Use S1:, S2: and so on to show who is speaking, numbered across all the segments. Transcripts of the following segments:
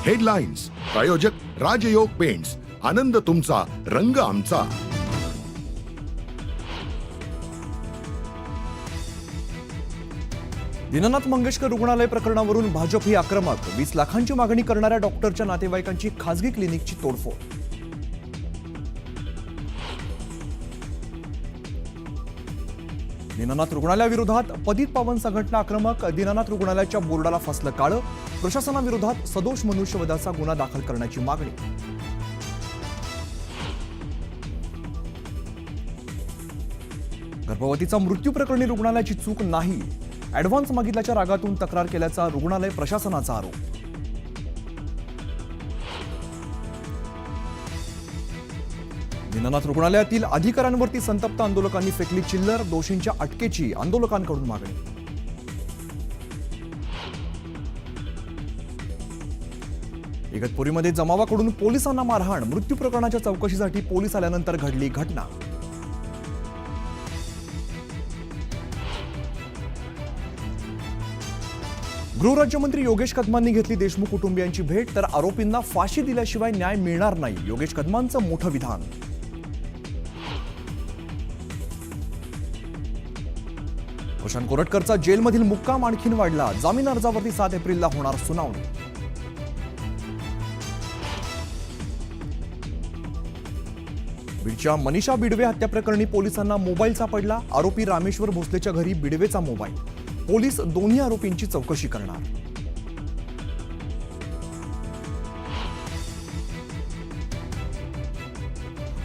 S1: Headlines प्रायोजक राजयोग paints, आनंद तुमचा, रंग आमचा.
S2: दीनानाथ मंगेशकर रुग्णालय प्रकरणावरून भाजप ही आक्रमक. 20 लाखांची मागणी करणाऱ्या डॉक्टरच्या नातेवाईकांची खासगी क्लिनिकची तोडफोड. दीनानाथ रुग्णालयाविरोधात पतित पावन संघटना आक्रमक. दीनानाथ रुग्णालयाच्या बोर्डाला फासलं काळं. प्रशासनाविरोधात सदोष मनुष्यवधाचा गुन्हा दाखल करण्याची मागणी. गर्भवतीचा मृत्यू प्रकरणी रुग्णालयाची चूक नाही. ऍडव्हान्स मागितल्याच्या रागातून तक्रार केल्याचा रुग्णालय प्रशासनाचा आरोप. दीनानाथ रुग्णालयातील अधिकाऱ्यांवरती संतप्त आंदोलकांनी फेकली चिल्लर. दोषींच्या अटकेची आंदोलकांकडून मागणी. इगतपुरीमध्ये जमावाकडून पोलिसांना मारहाण. मृत्यू प्रकरणाच्या चौकशीसाठी पोलीस आल्यानंतर घडली घटना. गृहराज्यमंत्री योगेश कदमांनी घेतली देशमुख कुटुंबियांची भेट. तर आरोपींना फाशी दिल्याशिवाय न्याय मिळणार नाही, योगेश कदमांचं मोठं विधान. प्रशांत कोरटकरचा जेलमधील मुक्काम आणखीन वाढला. जामीन अर्जावरती 7 एप्रिलला होणार सुनावणी. बीडच्या मनीषा बिडवे हत्या प्रकरणी पोलिसांना मोबाईल सापडला. आरोपी रामेश्वर भोसलेच्या घरी बिडवेचा मोबाईल. पोलीस दोन्ही आरोपींची चौकशी करणार.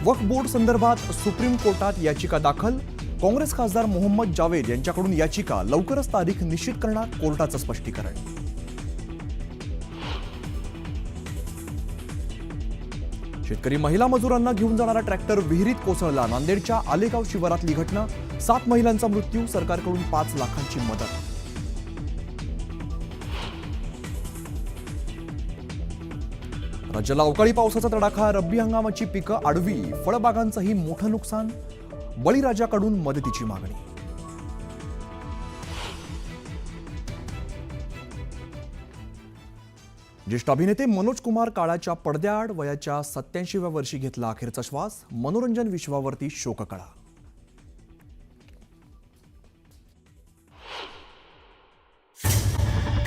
S2: वक्फ बोर्ड संदर्भात सुप्रीम कोर्टात याचिका दाखल. काँग्रेस खासदार मोहम्मद जावेद यांच्याकडून याचिका. लवकरच तारीख निश्चित करणार कोर्टाचं स्पष्टीकरण. शेतकरी महिला मजुरांना घेऊन जाणारा ट्रॅक्टर विहिरीत कोसळला. नांदेडच्या आलेगाव शिवारातली घटना. 7 महिलांचा मृत्यू. सरकारकडून 5 लाखांची मदत. राज्याला अवकाळी पावसाचा तडाखा. रब्बी हंगामाची पिकं आडवी. फळबागांचंही मोठं नुकसान. बळीराजाकडून मदतीची मागणी. ज्येष्ठ अभिनेते मनोज कुमार काळाच्या पडद्याआड. वयाच्या 87व्या वर्षी घेतला अखेरचा श्वास. मनोरंजन विश्वावरती शोककळा.